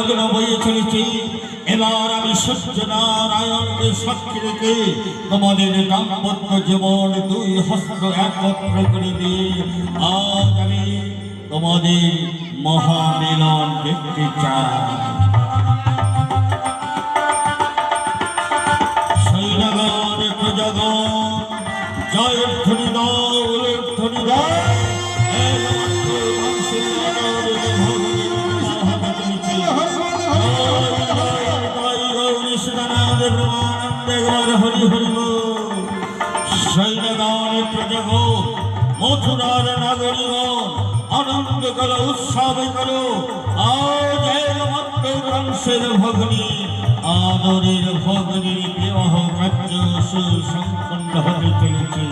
লগ্ন বয়ে চলেছি। এবার আমি সূর্যনারায়ণকে সাক্ষী রেখে তোমাদের দাম্পত্য জীবন দুই হস্ত একত্র করে দিয়ে আজ আমি তোমাদের মহামিলন দেখতে চাই। সৈন্যগণ প্রজাগণ জয়ের ধ্বনি দাও, উলের ধ্বনি দাও। সৈন্যগণ প্রজাগণ মথুরার নাগরিকগণ আনন্দ করো, উৎসব করো। আজ একমাত্র কংসের ভগ্নী আদরের ভগ্নীর বিবাহ কার্য সুসম্পন্ন হতে চলেছে।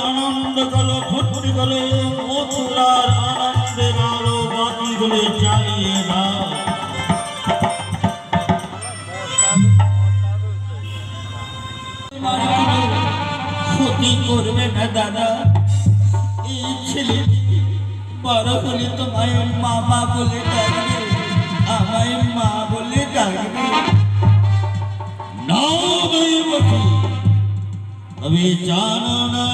আনন্দ গলো, ভক্তি গলো, মথুরার আনন্দের আলো বাতি গুলো জ্বালিয়ে দাও। ক্ষতি করবে না দাদা, এই ছেলে বড় হলে তোমায় মামা বলে ডাকবে, আমায় মা বলে ডাকবে। তবে জানো না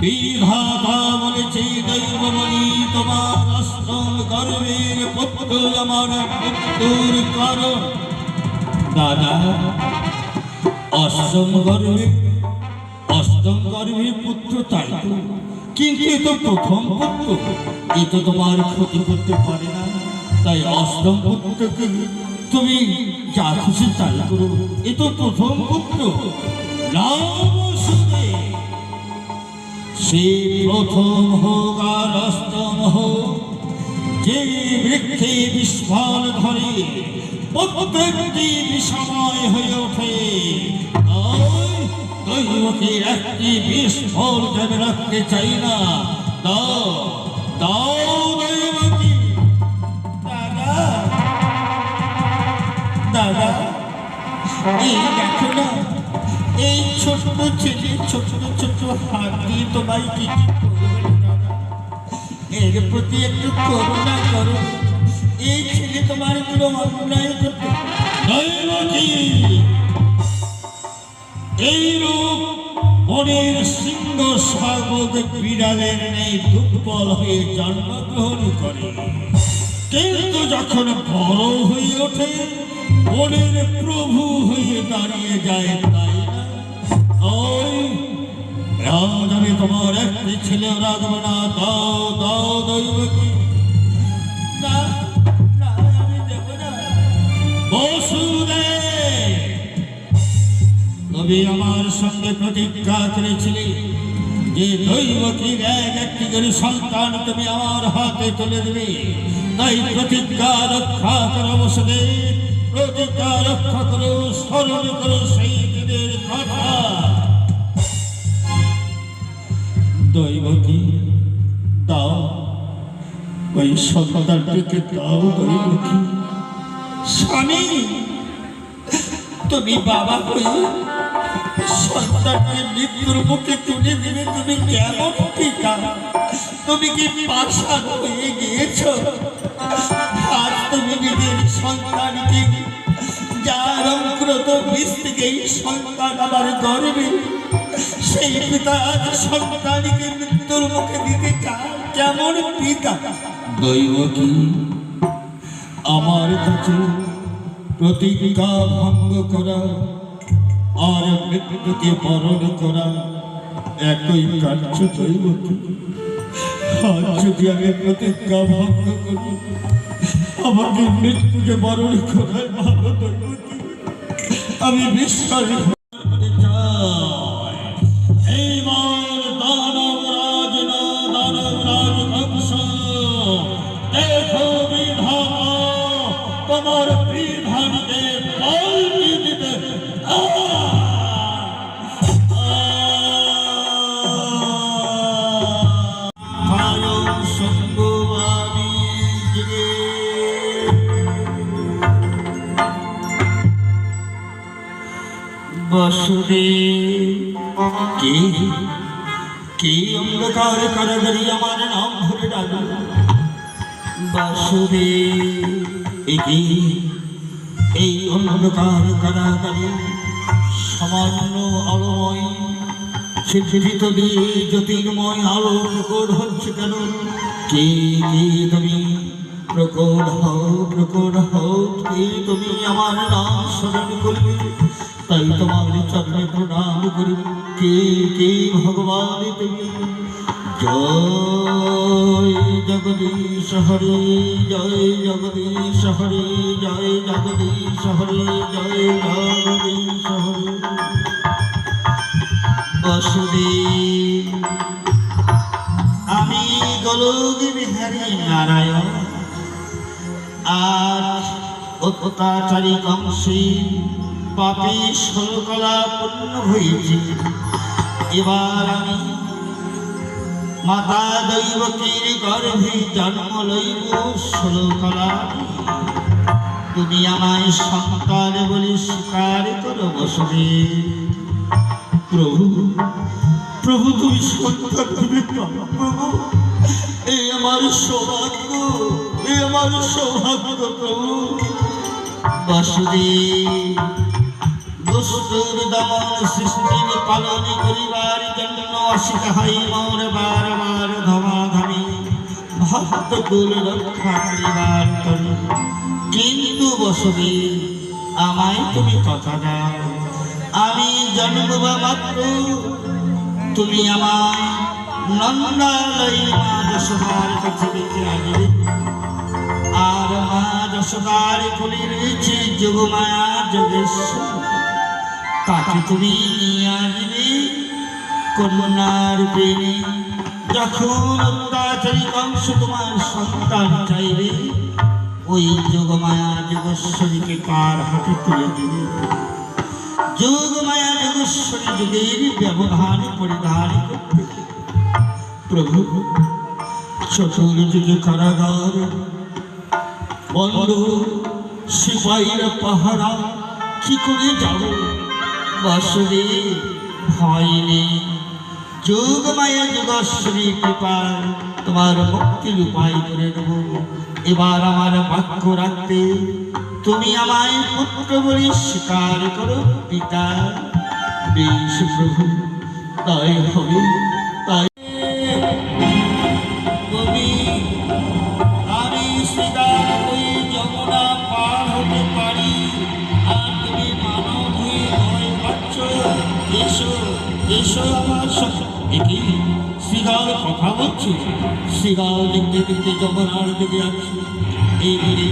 বিধাতা বলেছে, দৈব বলি তোমার অষ্টম গর্ভের পুত্র আমার মৃত্যুর কারণ। দাদা, অষ্টম গর্ভের পুত্র তাই তো, কিন্তু এ তো প্রথম পুত্র, এ তো তোমার ক্ষতি করতে পারে না। তাই অষ্টম পুত্রকে তুমি যা খুশি তাই করো, এ তো প্রথম পুত্র। সে প্রথম হোক আর অষ্টম হোক, যে বৃক্ষে বিস্ফল ধরে প্রত্যেকটি বিষময় হয়ে ওঠে। দৈবকে একটি বিস্ফল যাবে রাখতে চাই না। দাও দাও দৈবকে। দাদা দাদা, এই দেখো না, এই ছোট ছেলে ছোট ছোট হাত দিয়ে তোমায় কিছু করবে না। এর প্রতি একটু করুণা করো। এই ছেলে তোমার কোনো অন্যায় করতে। এই রূপ বনের সিংহ শাবক বিড়ালের নেই দুর্বল হয়ে জন্মগ্রহণ করে, কিন্তু যখন বড় হয়ে ওঠে বনের প্রভু হয়ে দাঁড়িয়ে যায়। তাই না? ওই রাজ আমি তোমার একটি ছেলে রাখবো না। দাও দাও দৈবকী। না না, আমি দেব না। বসুদেব, তুমি আমার সঙ্গে প্রতিজ্ঞা করেছিলে যে দৈবকীর একটি করে সন্তান তুমি আমার হাতে তুলে দেবে। তাই প্রতিজ্ঞা রক্ষা করো বসুদেব, প্রতিজ্ঞা রক্ষা করো, স্মরণ করো সেই দিনের কথা। দৈবকী দাও, ওই সন্তানটিকে দাও দৈবকী। স্বামী, তুমি বাবা হয়ে সন্তানকে মৃত্যুর মুখে তুলে দেবে, তুমি কেমন পিতা? তুমি কি পাষাণ হয়ে গিয়েছ? আজ তুমি নিজের সন্তানকে, যার অঙ্কুরত বীজ থেকেই সন্তান আমার গর্বে, সেই পিতা আজ সন্তানকে মৃত্যুর মুখে দিতে চায়, কেমন পিতা? দৈবকী, আমার কাছে প্রতিজ্ঞা ভঙ্গ করা আর মৃত্যুকে বরণ করা একই কার্য দৈবত। আজ যদি আমি প্রতিজ্ঞা ভঙ্গ করি, আমাকে মৃত্যুকে বরণ করায় ভালো দৈবত। আমি বিশ্বাস করতে চাই এইবার দানবরাজ না দানবরাজ কংস, দেখো বিধাতা তোমার বিধানকে পাল্টে দিতে বাসুদেব। কে অন্ধকার কারাগারি আমার নাম ধরে ডাকল? বাসুদেব, এই অন্ধকার কারাগারি সামান্য আলোময় সিদ্ধিত দিয়ে জ্যোতির্ময় আলো প্রকট হচ্ছে কেন? কে তুমি? প্রকট হও, প্রকট হও। কে তুমি? আমার নাম স্মরণ করবে, তাই তোমার চরণে প্রণাম করি। কে ভগবান তুমি? জয় জগদীশ হরে, জয় জগদীশ হরে, জয় জগদীশ হরে, জয় জগদীশ হরে। বাসুদেব, আমি গোলক বিহারী নারায়ণ আজ অত্যাচারী কংসী পাপী ষোলকলা পূর্ণ হয়েছি। এবার আমি মাতা দৈবকীর গর্ভে জন্ম লইব ষোলকলা। তুমি আমায় সন্তান বলে স্বীকার করো বাসুদেব। প্রভু, প্রভু তুমি সন্তান দিবে প্রভু। এই আমার সৌভাগ্য, এই আমার সৌভাগ্য প্রভু। বাসুদেব, দুষ্টুর দমন সৃষ্টির পালন করিবার জন্য অসিত হাই মোর বার বার ধমাধমি ভক্ত কুল রক্ষা করিবার তরু। কিন্তু বাসুদেব, আমায় তুমি কথা দাও, আমি জন্মবা মাত্র তুমি আমায় নন্দালয়ী মা যশোদার কাছে রেখে আসবে। আর মা যশোদার কোলে রয়েছে যোগমায়া যোগেশ্বর, তাকে তুমি নিয়ে আসবে কন্যার প্রেমে। যখন অত্যাচারী কংস তোমার সন্তান চাইবে, ওই যোগমায়া যোগেশ্বরীকে তার হাতে তুলে দেবে। যোগমায়া যোগেশ্বরী যুগের ব্যবধান পরিধান করতে। প্রভু, চতুর্দিকে কারাগার বন্ধ, সিপাহীরা পাহারা, কি করে যাব? বাসুদেব, ভয় নেই, যোগমায়া যোগেশ্বরী কৃপায় তোমার মুক্তির উপায় করে দেব। এবার আমার বাক্য রাখতে তুমি আমায় পুত্র বলে স্বীকার করো পিতা। বেশ প্রভু, তাই হবে। তাই আমি স্বীকার ওই যমুনা পার হতে পারি, আর তুমি মানব হয়ে ভয় পাচ্ছ। এসো, এসো আমার সাথে। একই শ্রীগাল কথা বলছি, শ্রীগাল দেখতে দেখতে যমুনার দিকে যাচ্ছি। এই ধীরে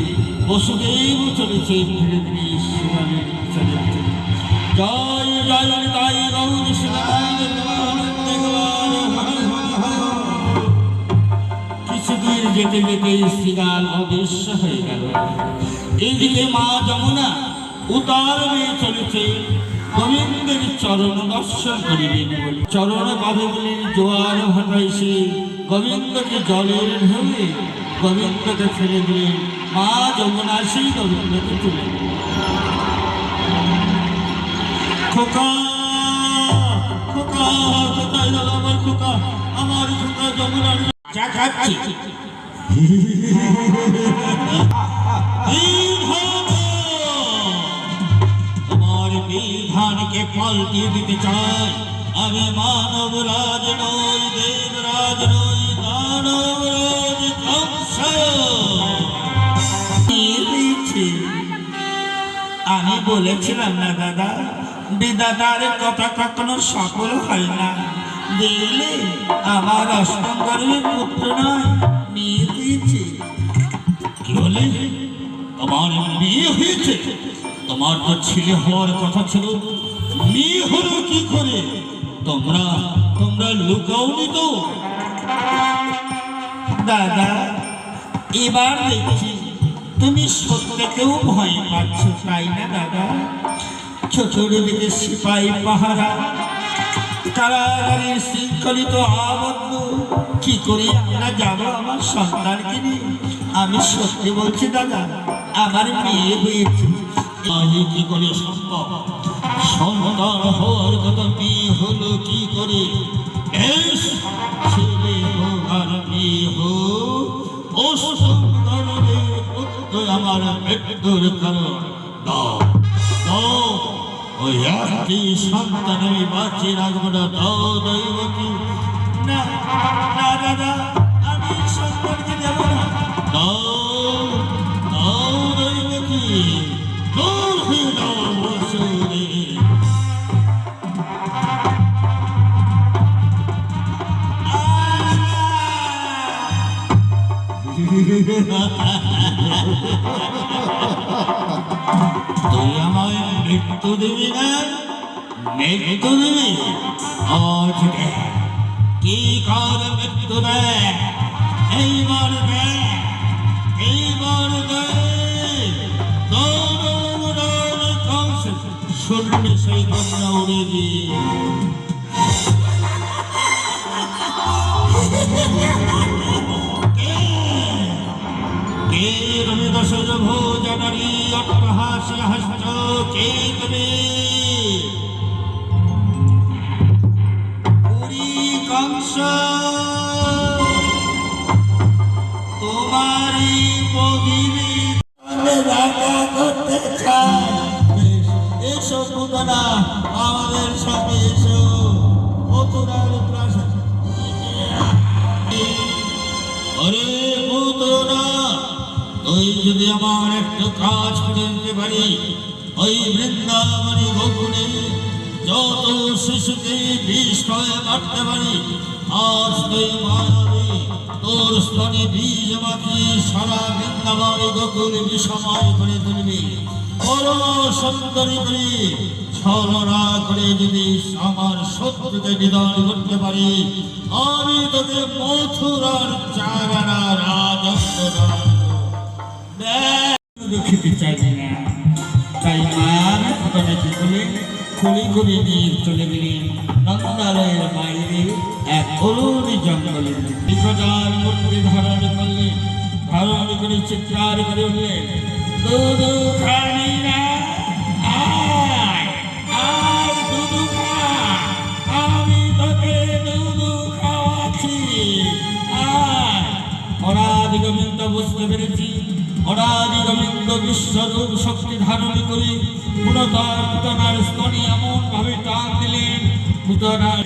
বসুদেব চলেছে, ধীরে ধীরে শ্রীগালের চলেছে। জয় জয় তাই গৌর কিছু দূর যেতে যেতে শ্রীগাল অদৃশ্য হয়ে গেল। এইদিকে মা যমুনা উতাল হয়ে চলেছে গোবিন্দের চরণ দর্শন করিবেন বলে। চরণ বাবুগুলির জোয়ার ভাটায় সে গোবিন্দকে জলের ঢেলে গোবিন্দকে ফেলে দিলেন। মা যমুনা সেই গোবিন্দকে তুলে খোকা, খোকা, কোথায় গেল আমার খোকা? আমার খোকা যমুনার চা খাচ্ছি। তোমার বিধানকে পাল্টে দিতে চাই। আমি মানব রাজ নই, দেবরাজ নই, দানব রাজ কংস। আমি বলেছিলাম না দাদা, বিধাতার কথা কখনো সফল হয় না। দেখলে আমার অষ্টম গর্ভের পুত্র নয়, মেয়ে হয়েছে। কি বলে? তোমার মেয়ে হয়েছে? তোমার তো ছেলে হওয়ার কথা ছিল, মেয়ে হলো কি করে? তোমরা তোমরা লুকাওনি তো? দাদা, এবার দেখছি তুমি সত্যকেও ভয় পাচ্ছ, তাই না দাদা? চতুর্দিকে সিপাহী পাহারা, কারাগারের শৃঙ্খলিত আবদ্ধ, কি করে আমরা যাবো আমার সন্তানকে নিয়ে? আমি সত্যি বলছি দাদা, আমার মেয়ে হয়েছে। কি করে সম্ভব? সন্তান হওয়ার কথা, মেয়ে হলো কি করে? বেশ, ছেলে হোক আর মেয়ে হোক, ও সন্তানের পুত্র আমার মৃত্যুর কারণ। দাও দাও, ওই একটি সন্তান আমি বাঁচিয়ে রাখবো না। দাও দৈবতী। না না দাদা, আমি সন্তানকে দেব না। দাও দাও দৈবতী, দূর হয়ে দাও বসুরে। তুই আমায় মৃত্যু দিবি না? মৃত্যু দিবি? আজ দেখ কি কার মৃত্যু দেয়, এইবার দেখ, এইবার দেখ। শুনবে সেই কন্যা উড়ে গিয়ে তুমি দশজ ভোজনারী অট্টহাসি হাস্য, কে তুমি? পুরী কংস তোমারই প্রদীপে দেখা করতে চায়। এসো পুতনা, আমাদের সাথে এসো। মথুরার প্রাসাদ। আরে পুতনা, তুই যদি আমার একটা কাজ করে দিতে পারি, ওই বৃন্দাবনী গোকুলে যত শিশুকে বিষ করে মারতে পারি, আজ তুই মানবী তোর স্তনে বীজ মাখিয়ে সারা বৃন্দাবনী গোকুল বিষময় করে তুলবি। বড় সুন্দরী করে ছলনা করে যদি আমার শত্রুকে নিধন করতে পারি, আমি তোকে মথুরার চারানা রাজত্ব খেতে চাইবি না। তাই মার ঘটনা কি বলে খুলি করে নিয়ে চলে গেলেন নন্দালয়ের বাইরে এক অরুণ জঙ্গলের নিকটার মূর্তি ধারণ করলেন। ধারণ করে চিৎকার করে উঠলেন, দুধু খানি না, আয় আয় দুধু খা, আমি তোকে দুধু খাওয়াচ্ছি, আয়। অনাদি গোবিন্দ বুঝতে পেরেছি, অনাদি গোবিন্দ বিশ্বরূপ শক্তি ধারণ করে পুনতার পুতনার স্তনে এমন ভাবে টান দিলেন, পুতনার